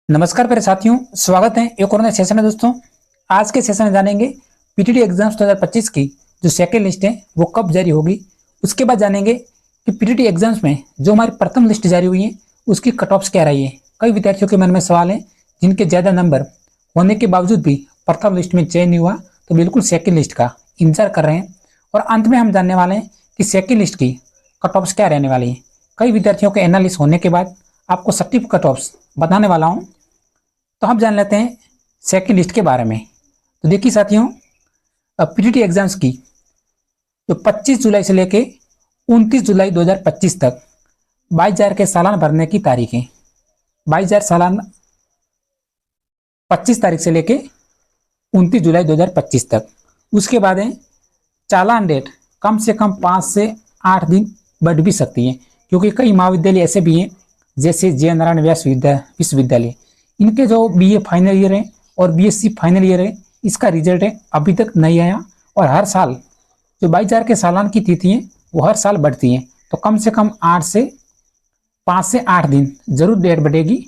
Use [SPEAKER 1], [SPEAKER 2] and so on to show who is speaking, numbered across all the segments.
[SPEAKER 1] नमस्कार प्यारे साथियों, स्वागत है एक और नए सेशन में। दोस्तों, आज के सेशन में जानेंगे पीटीटी एग्जाम्स 2025 की जो सेकेंड लिस्ट है वो कब जारी होगी। उसके बाद जानेंगे कि पीटीटी एग्जाम्स में जो हमारी प्रथम लिस्ट जारी हुई है उसकी कट ऑफ्स क्या रही है। कई विद्यार्थियों के मन में सवाल है जिनके ज़्यादा नंबर होने के बावजूद भी प्रथम लिस्ट में चयन नहीं हुआ, तो बिल्कुल सेकेंड लिस्ट का इंतजार कर रहे हैं। और अंत में हम जानने वाले हैं कि सेकेंड लिस्ट की कट ऑफ्स क्या रहने वाली है। कई विद्यार्थियों के एनालिसिस होने के बाद आपको सटीक कट ऑफ्स बताने वाला हूँ। तो हम जान लेते हैं सेकेंड लिस्ट के बारे में। तो देखिए साथियों, पीटीटी एग्जाम्स की जो 25 जुलाई से लेके 29 जुलाई 2025 तक 22,000 के सालाना भरने की तारीख है। 22,000 सालाना 25 तारीख से लेके 29 जुलाई 2025 तक। उसके बाद है चालान डेट कम से कम 5 से 8 दिन बढ़ भी सकती है, क्योंकि कई महाविद्यालय ऐसे भी हैं जैसे जय नारायण व्यास विश्वविद्यालय, इनके जो बीए फाइनल ईयर है और बीएससी फाइनल ईयर है इसका रिजल्ट है अभी तक नहीं आया। और हर साल जो 22,000 के सालान की तिथि है वो हर साल बढ़ती है, तो कम से कम 5 से 8 दिन जरूर डेट बढ़ेगी।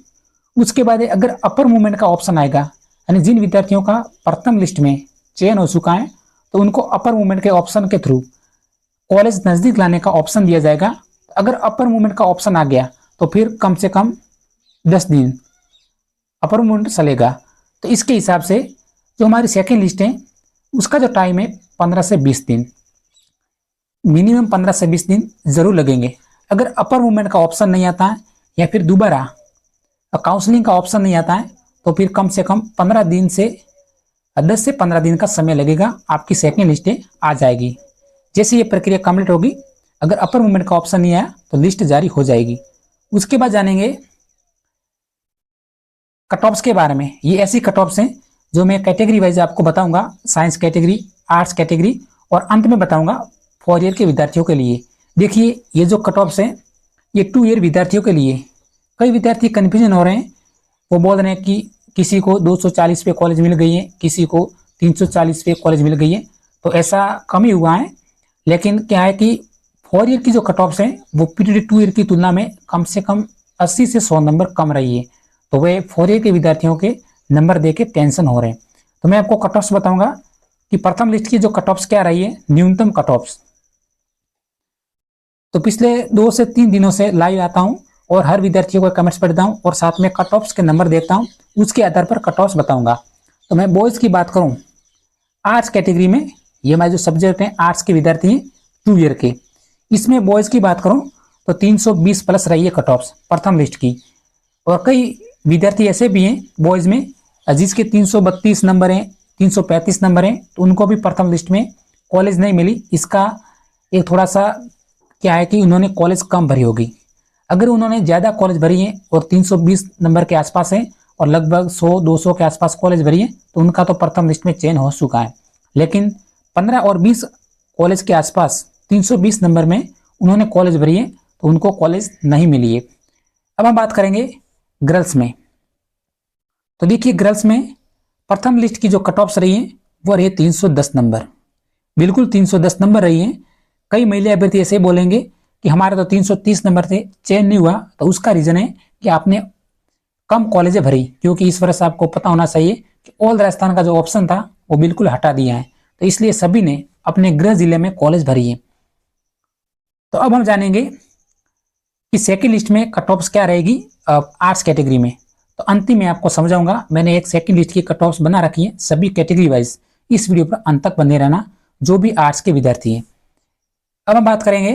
[SPEAKER 1] उसके बाद अगर अपर मूवमेंट का ऑप्शन आएगा, यानी जिन विद्यार्थियों का प्रथम लिस्ट में चयन हो चुका है तो उनको अपर मूवमेंट के ऑप्शन के थ्रू कॉलेज नजदीक लाने का ऑप्शन दिया जाएगा। अगर अपर मूवमेंट का ऑप्शन आ गया तो फिर कम से कम 10 दिन अपर मूवमेंट चलेगा। तो इसके हिसाब से जो हमारी सेकेंड लिस्ट है उसका जो टाइम है 15 से 20 दिन, मिनिमम 15 से 20 दिन जरूर लगेंगे। अगर अपर मूवमेंट का ऑप्शन नहीं आता है या फिर दोबारा काउंसलिंग का ऑप्शन नहीं आता है तो फिर कम से कम 15 दिन से 10 से 15 दिन का समय लगेगा, आपकी सेकेंड लिस्ट आ जाएगी। जैसे ये प्रक्रिया कंप्लीट होगी, अगर अपर मूवमेंट का ऑप्शन नहीं आया तो लिस्ट जारी हो जाएगी। उसके बाद जानेंगे कट ऑफ्स के बारे में। ये ऐसी कट ऑफ्स हैं जो मैं कैटेगरी वाइज आपको बताऊंगा, साइंस कैटेगरी, आर्ट्स कैटेगरी, और अंत में बताऊंगा 4 ईयर के विद्यार्थियों के लिए। देखिए ये जो कट ऑफ्स हैं ये 2 ईयर विद्यार्थियों के लिए। कई विद्यार्थी कन्फ्यूजन हो रहे हैं, वो बोल रहे हैं कि किसी को 240 पे कॉलेज मिल गई है, किसी को 340 पे कॉलेज मिल गई है, तो ऐसा कम ही हुआ है। लेकिन क्या है कि 4 ईयर की जो कट ऑफ्स हैं वो पीटीटी 2 ईयर की तुलना में कम से कम 80 से 100 नंबर कम रही है, तो वे 4 ईयर के विद्यार्थियों के नंबर देके टेंशन हो रहे हैं। तो मैं आपको कट ऑफ्स बताऊंगा कि प्रथम लिस्ट की जो कट ऑफ्स क्या रही है, न्यूनतम कट ऑफ्स। तो पिछले 2 से 3 दिनों से लाइव आता हूं और हर विद्यार्थियों को कमेंट्स पढ़ता हूं और साथ में कट ऑफ्स के नंबर देखता हूं, उसके आधार पर कट ऑफ्स बताऊंगा। तो मैं बॉयज की बात करूं, आर्ट्स कैटेगरी में ये हमारे जो सब्जेक्ट हैं आर्ट्स के विद्यार्थी हैं 2 ईयर के, इसमें बॉयज की बात करूं तो 320 प्लस रही है कट ऑफ्स प्रथम लिस्ट की। और कई विद्यार्थी ऐसे भी हैं बॉयज में जिसके 332 नंबर हैं, 335 नंबर हैं, तो उनको भी प्रथम लिस्ट में कॉलेज नहीं मिली। इसका एक थोड़ा सा क्या है कि उन्होंने कॉलेज कम भरी होगी। अगर उन्होंने ज़्यादा कॉलेज भरी है और 320 नंबर के आसपास है और लगभग 100-200 के आसपास कॉलेज भरी है तो उनका तो प्रथम लिस्ट में चयन हो चुका है। लेकिन 15 और 20 कॉलेज के आसपास 320 नंबर में उन्होंने कॉलेज भरी है तो उनको कॉलेज नहीं मिली है। अब हम बात करेंगे गर्ल्स में। तो देखिए गर्ल्स में प्रथम लिस्ट की जो कट ऑफ्स रही है वो रही है 310 नंबर, बिल्कुल 310 नंबर रही है। कई महिला अभ्यर्थी ऐसे बोलेंगे कि हमारे तो 330 नंबर थे, चयन नहीं हुआ, तो उसका रीजन है कि आपने कम कॉलेजें भरी, क्योंकि इस वर्ष आपको पता होना चाहिए कि ऑल राजस्थान का जो ऑप्शन था वो बिल्कुल हटा दिया है, तो इसलिए सभी ने अपने गृह जिले में कॉलेज भरी है। तो अब हम जानेंगे कि सेकेंड लिस्ट में कट ऑफ्स क्या रहेगी आर्ट्स कैटेगरी में। तो अंतिम में आपको समझाऊंगा, मैंने एक सेकेंड लिस्ट की कट ऑफ्स बना रखी है सभी कैटेगरी वाइज। इस वीडियो पर अंत तक बने रहना जो भी आर्ट्स के विद्यार्थी हैं। अब हम बात करेंगे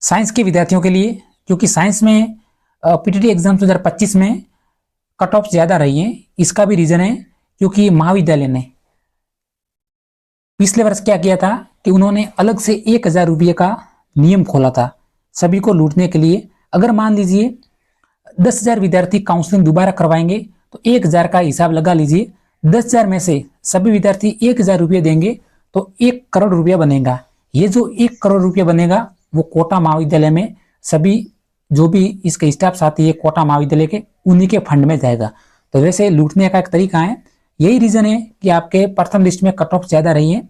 [SPEAKER 1] साइंस के विद्यार्थियों के लिए, क्योंकि साइंस में पीटीटी एग्जाम 2025 में कट ऑफ ज़्यादा रही है। इसका भी रीज़न है क्योंकि महाविद्यालय ने पिछले वर्ष क्या किया था कि उन्होंने अलग से 1,000 रुपये का नियम खोला था सभी को लूटने के लिए। अगर मान लीजिए 10,000 विद्यार्थी काउंसलिंग दोबारा करवाएंगे तो 1,000 का हिसाब लगा लीजिए, 10,000 में से सभी विद्यार्थी 1,000 रुपये देंगे तो 1 करोड़ रुपया बनेगा। ये जो 1 करोड़ रुपया बनेगा वो कोटा महाविद्यालय में सभी जो भी इसके स्टाफ साथी है कोटा महाविद्यालय के उन्हीं के फंड में जाएगा। तो वैसे लूटने का एक तरीका है। यही रीजन है कि आपके प्रथम लिस्ट में कट ऑफ ज्यादा रही है,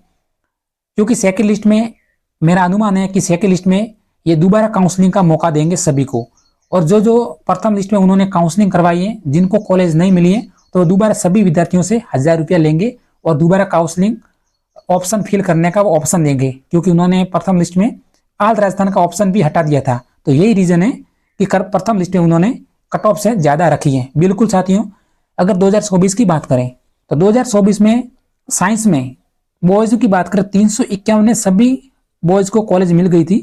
[SPEAKER 1] क्योंकि सेकेंड लिस्ट में मेरा अनुमान है कि सेकेंड लिस्ट में ये दोबारा काउंसलिंग का मौका देंगे सभी को, और जो जो प्रथम लिस्ट में उन्होंने काउंसलिंग करवाई है, जिनको कॉलेज नहीं मिली है, तो दोबारा सभी विद्यार्थियों से 1000 रुपया लेंगे और दोबारा काउंसलिंग ऑप्शन फिल करने का वो ऑप्शन देंगे, क्योंकि उन्होंने प्रथम लिस्ट में ऑल राजस्थान का ऑप्शन भी हटा दिया था। तो यही रीजन है कि प्रथम लिस्ट में उन्होंने कट ऑफ से ज्यादा रखी है। बिल्कुल साथियों, अगर 2024 की बात करें तो 2024 में साइंस में बॉयज की बात करें 351 ने सभी बॉयज को कॉलेज मिल गई थी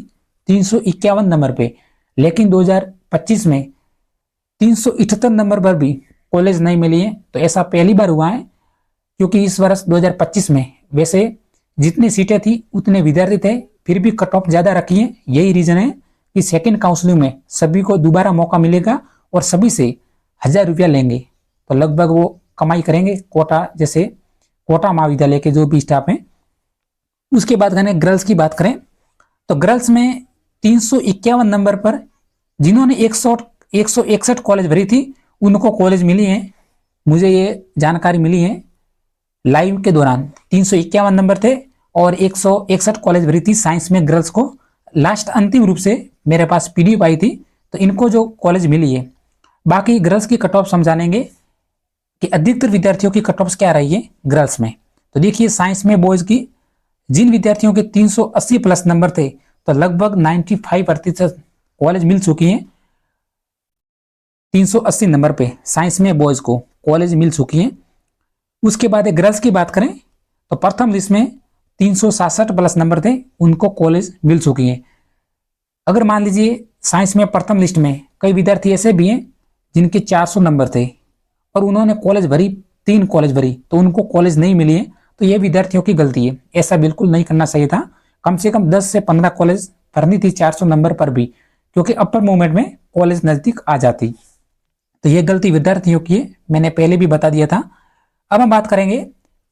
[SPEAKER 1] 351 नंबर पे, लेकिन 2025 में 378 नंबर पर भी कॉलेज नहीं मिली है। तो ऐसा पहली बार हुआ है, क्योंकि इस वर्ष 2025 में वैसे जितनी सीटें थी उतने विद्यार्थी थे, फिर भी कट ऑफ ज्यादा रखी है। यही रीजन है कि सेकेंड काउंसलिंग में सभी को दोबारा मौका मिलेगा और सभी से 1000 रुपया लेंगे। तो लगभग वो कमाई करेंगे कोटा, जैसे कोटा महाविद्यालय के जो भी स्टाफ हैं। उसके बाद करें गर्ल्स की बात करें तो गर्ल्स में 351 नंबर पर जिन्होंने 161 कॉलेज भरी थी उनको कॉलेज मिली है। मुझे ये जानकारी मिली है लाइव के दौरान। 351 नंबर थे और 161 कॉलेज भरी थी साइंस में गर्ल्स को। लास्ट अंतिम रूप से मेरे पास पीडीएफ आई थी, तो इनको जो कॉलेज मिली है। बाकी गर्ल्स की कट ऑफ समझानेंगे कि अधिकतर विद्यार्थियों की कट ऑफ क्या रही है गर्ल्स में। तो देखिए साइंस में बॉयज की जिन विद्यार्थियों के 380 प्लस नंबर थे, तो लगभग 95% कॉलेज मिल चुकी है। 380 नंबर पे साइंस में बॉयज को कॉलेज मिल चुकी है। उसके बाद गर्ल्स की बात करें तो प्रथम लिस्ट में 367 प्लस नंबर थे, उनको कॉलेज मिल चुकी है। अगर मान लीजिए साइंस में प्रथम लिस्ट में कई विद्यार्थी ऐसे भी हैं जिनके 400 नंबर थे और उन्होंने कॉलेज भरी, 3 कॉलेज भरी, तो उनको कॉलेज नहीं मिली है। तो ये विद्यार्थियों की गलती है, ऐसा बिल्कुल नहीं करना चाहिए था। कम से कम 10 से 15 कॉलेज भरनी थी 400 नंबर पर भी, क्योंकि अपर मूवमेंट में कॉलेज नजदीक आ जाती। तो ये गलती विद्यार्थियों की है, मैंने पहले भी बता दिया था। अब हम बात करेंगे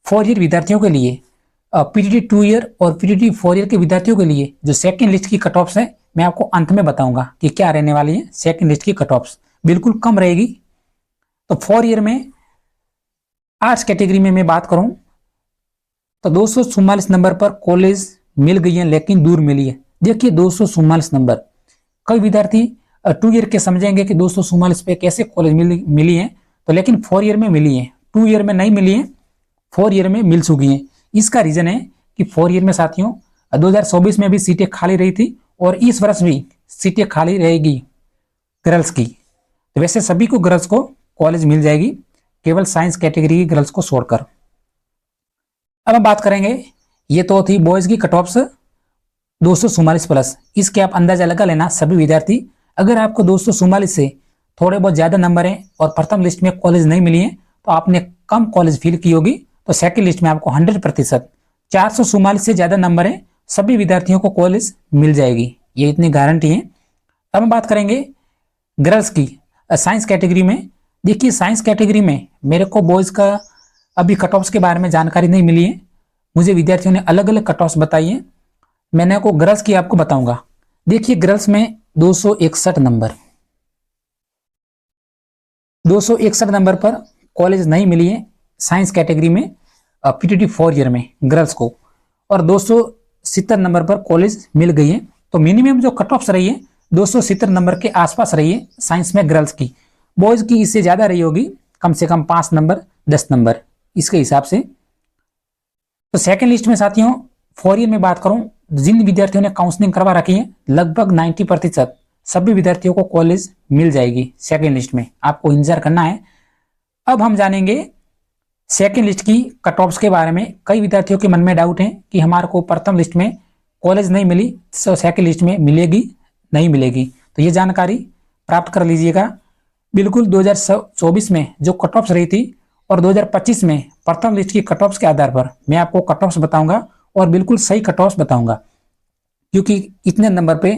[SPEAKER 1] 4 ईयर विद्यार्थियों के लिए। पीटीटी 2 ईयर और पीटीटी 4 ईयर के विद्यार्थियों के लिए जो सेकंड लिस्ट की कट ऑफ्स है, मैं आपको अंत में बताऊंगा कि क्या रहने वाली है। सेकंड लिस्ट की कट ऑफ्स बिल्कुल कम रहेगी। तो 4 ईयर में आर्ट्स कैटेगरी में मैं बात करूं तो 244 नंबर पर कॉलेज मिल गई है, लेकिन दूर मिली है। देखिए 244 नंबर, कई विद्यार्थी 2 ईयर के समझेंगे कि 244 पे कैसे कॉलेज मिली है, तो लेकिन 4 ईयर में मिली है, 2 ईयर में नहीं मिली है, 4 ईयर में मिल चुकी है। इसका रीजन है कि 4 ईयर में साथियों 2024 में भी सीटें खाली रही थी और इस वर्ष भी सीटें खाली रहेगी गर्ल्स की। तो वैसे सभी को गर्ल्स को कॉलेज मिल जाएगी, केवल साइंस कैटेगरी की गर्ल्स को छोड़कर। अब हम बात करेंगे, ये तो थी बॉयज की कट ऑफ्स 244 प्लस। इसके आप अंदाजा लगा लेना सभी विद्यार्थी, अगर आपको 244 से थोड़े बहुत ज्यादा नंबर हैं और प्रथम लिस्ट में कॉलेज नहीं मिली है, तो आपने कम कॉलेज फिल की होगी, तो सेकंड लिस्ट में आपको 100% 444 से ज्यादा नंबर है सभी विद्यार्थियों को कॉलेज मिल जाएगी, ये इतनी गारंटी है। अब हम बात करेंगे गर्ल्स की साइंस कैटेगरी में। देखिए साइंस कैटेगरी में मेरे को बॉयज का अभी कट ऑफ्स के बारे में जानकारी नहीं मिली है, मुझे विद्यार्थियों ने अलग अलग कट ऑफ्स बताई है। मैंने को गर्ल्स की आपको बताऊंगा। देखिए गर्ल्स में 261 नंबर, 261 नंबर पर कॉलेज नहीं मिली है साइंस कैटेगरी में पीटीटी 4 ईयर में गर्ल्स को, और 270 नंबर पर कॉलेज मिल गई है। तो मिनिमम जो कट ऑफ्स रही है 270 नंबर के आसपास रही है साइंस में गर्ल्स की। बॉयज की इससे ज्यादा रही होगी, कम से कम 5 नंबर 10 नंबर इसके हिसाब से। तो सेकंड लिस्ट में साथियों 4 ईयर में बात करूं, जिन विद्यार्थियों ने काउंसलिंग करवा रखी है लगभग 90% सभी विद्यार्थियों को कॉलेज मिल जाएगी सेकंड लिस्ट में, आपको इंतजार करना है। अब हम जानेंगे सेकंड लिस्ट की कट ऑफ्स के बारे में। कई विद्यार्थियों के मन में डाउट है कि हमारे को प्रथम लिस्ट में कॉलेज नहीं मिली तो सेकंड लिस्ट में मिलेगी नहीं मिलेगी, तो ये जानकारी प्राप्त कर लीजिएगा। बिल्कुल 2024 में जो कट ऑफ्स रही थी और 2025 में प्रथम लिस्ट की कट ऑफ्स के आधार पर मैं आपको कट ऑफ्स बताऊंगा और बिल्कुल सही कट ऑफ्स बताऊंगा, क्योंकि इतने नंबर पे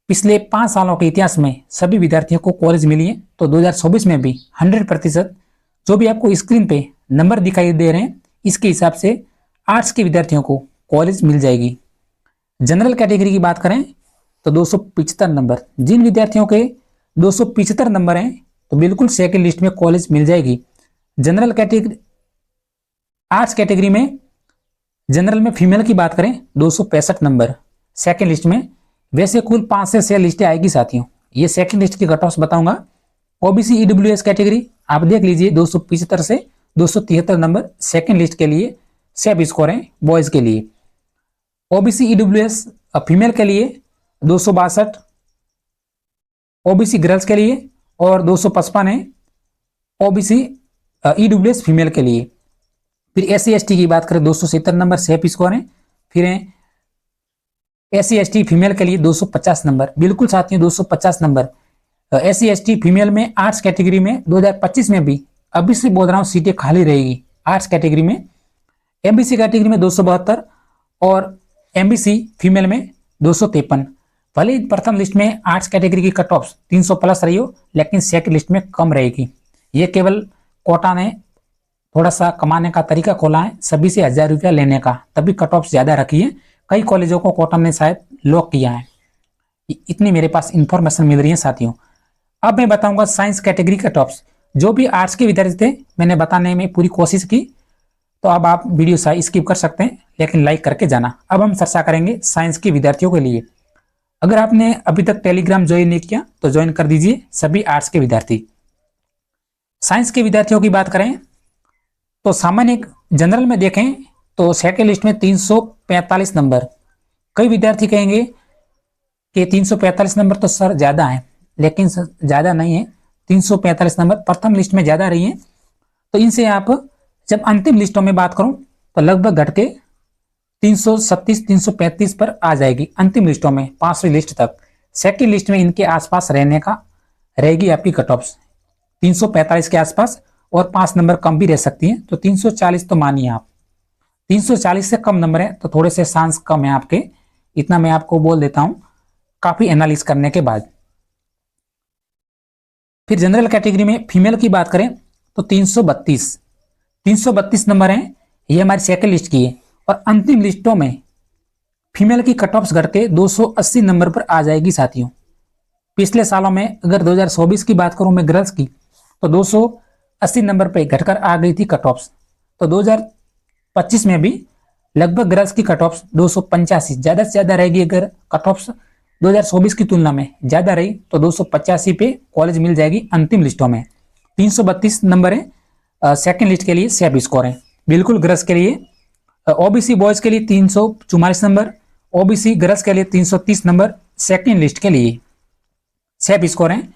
[SPEAKER 1] पिछले 5 सालों के इतिहास में सभी विद्यार्थियों को कॉलेज मिली है। तो 2024 में भी 100% जो भी आपको स्क्रीन पे नंबर दिखाई दे रहे हैं इसके हिसाब से आर्ट्स के विद्यार्थियों को कॉलेज मिल जाएगी। जनरल कैटेगरी की बात करें तो 275 नंबर, जिन विद्यार्थियों के 275 नंबर हैं तो बिल्कुल सेकंड लिस्ट में कॉलेज मिल जाएगी। जनरल कैटेगरी आर्ट्स कैटेगरी में जनरल में फीमेल की बात करें 265 नंबर सेकंड लिस्ट में। वैसे कुल 5 से 6 लिस्टें आएगी साथियों, ये सेकंड लिस्ट की कट ऑफ बताऊंगा। ओबीसी ईडब्ल्यूएस कैटेगरी आप देख लीजिए 275 से 273 नंबर सेकंड लिस्ट के लिए सेफ स्कोर है बॉयज के लिए। ओबीसी ईडब्ल्यूएस फीमेल के लिए 262, ओबीसी गर्ल्स के लिए और 255 है ओबीसी ईडब्ल्यूएस फीमेल के लिए। फिर एससी एसटी की बात करें 270 नंबर सेफ स्कोर है। फिर एससी एसटी फीमेल के लिए 250 नंबर, बिल्कुल साथियों 250 नंबर। एससी एसटी फीमेल में आर्ट्स कैटेगरी में 2025 में भी अभी से बोल रहा हूँ सीटें खाली रहेगी आर्ट्स कैटेगरी में। एमबीसी कैटेगरी में 272 और एमबीसी फीमेल में 253। भले ही प्रथम लिस्ट में आर्ट्स कैटेगरी की कट ऑफ 300 प्लस रही हो, लेकिन सेकंड लिस्ट में कम रहेगी। ये केवल कोटा ने थोड़ा सा कमाने का तरीका खोला है, सभी से 1000 रुपया लेने का, तभी कट ऑफ ज्यादा रखी है। कई कॉलेजों को कोटा ने शायद लॉक किया है, इतनी मेरे पास इंफॉर्मेशन मिल रही है साथियों। अब मैं बताऊंगा साइंस कैटेगरी कट ऑफ। जो भी आर्ट्स के विद्यार्थी थे मैंने बताने में पूरी कोशिश की, तो अब आप वीडियो स्किप कर सकते हैं, लेकिन लाइक करके जाना। अब हम चर्चा करेंगे साइंस के विद्यार्थियों के लिए। अगर आपने अभी तक टेलीग्राम ज्वाइन नहीं किया तो ज्वाइन कर दीजिए, सभी आर्ट्स के विद्यार्थी। साइंस के विद्यार्थियों की बात करें तो सामान्य जनरल में देखें तो सेकंड लिस्ट में 345 नंबर। कई विद्यार्थी कहेंगे कि 345 नंबर तो सर ज्यादा है, लेकिन ज्यादा नहीं है। 345 नंबर प्रथम लिस्ट में ज्यादा रही है, तो इनसे आप जब अंतिम लिस्टों में बात करूं तो लगभग घट के 337 335 पर आ जाएगी अंतिम लिस्टों में, 5वीं लिस्ट तक। सेकंड लिस्ट में इनके आसपास रहने का रहेगी आपकी कट ऑफ 345 के आसपास, और 5 नंबर कम भी रह सकती हैं, तो 340 तो मानिए आप। 340 से कम नंबर है तो थोड़े से चांस कम है आपके, इतना मैं आपको बोल देता हूं काफी एनालिसिस करने के बाद। फिर जनरल कैटेगरी में फीमेल की बात करें तो 332 नंबर हैं, ये हमारी सेकंड लिस्ट की है। और अंतिम लिस्टों में फीमेल की कट ऑफ घट के 280 नंबर पर आ जाएगी साथियों। पिछले सालों में अगर 2024 की बात करूं मैं गर्ल्स की, तो 280 नंबर पे घटकर आ गई थी कट ऑफ। तो 2025 में भी लगभग गर्ल्स की कट ऑफ 285 ज्यादा से ज्यादा रहेगी। अगर कट ऑफ 2024 की तुलना में ज्यादा रही तो 285 पे कॉलेज मिल जाएगी अंतिम लिस्टों में। 332 नंबर है सेकंड लिस्ट के लिए सेफ स्कोर है, बिल्कुल गर्ल्स के लिए। ओबीसी बॉयज के लिए 344 नंबर, ओबीसी गर्ल्स के लिए 330 नंबर सेकंड लिस्ट के लिए सेफ स्कोर है।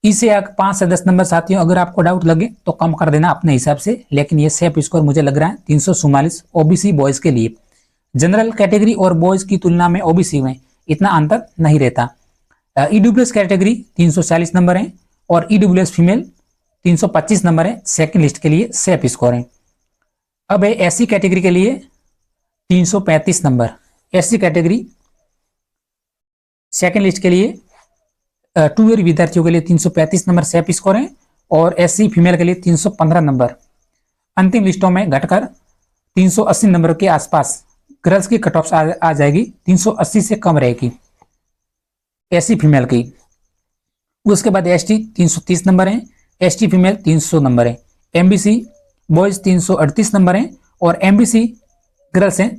[SPEAKER 1] इसे 5 से 10 नंबर साथियों अगर आपको डाउट लगे तो कम कर देना अपने हिसाब से, लेकिन ये सेफ स्कोर मुझे लग रहा है 344 ओबीसी बॉयज के लिए। जनरल कैटेगरी और बॉयज की तुलना में ओबीसी में इतना अंतर नहीं रहता। ईडब्ल्यूएस कैटेगरी 340 नंबर है और ईडब्ल्यूएस फीमेल 325 नंबर है, सेकंड लिस्ट के लिए सेफ स्कोर है। अब है एससी कैटेगरी के लिए 335 number. SC category second list के लिए 2 ईयर विद्यार्थियों के लिए 335 नंबर सेफ स्कोर है, और एससी फीमेल के लिए 315 नंबर। अंतिम लिस्टों में घटकर 380 नंबर के आसपास गर्ल्स की कट ऑफ आ जाएगी, 380 से कम रहेगी एससी फीमेल की। उसके बाद एसटी 330 नंबर है, एसटी फीमेल 300 नंबर है, एमबीसी बॉयज 338 नंबर है, और एमबीसी गर्ल्स हैं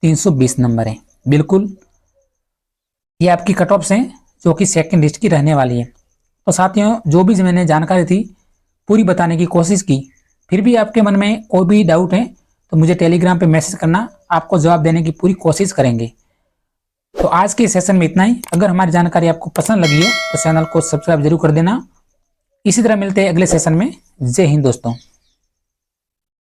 [SPEAKER 1] 320 नंबर है। बिल्कुल ये आपकी कट ऑफ्स हैं जो कि सेकंड लिस्ट की रहने वाली है। तो साथियों जो भी मैंने जानकारी थी पूरी बताने की कोशिश की, फिर भी आपके मन में कोई भी डाउट है तो मुझे टेलीग्राम पे मैसेज करना, आपको जवाब देने की पूरी कोशिश करेंगे। तो आज के सेशन में इतना ही। अगर हमारी जानकारी आपको पसंद लगी हो तो चैनल को सब्सक्राइब जरूर कर देना। इसी तरह मिलते हैं अगले सेशन में। जय हिंद दोस्तों।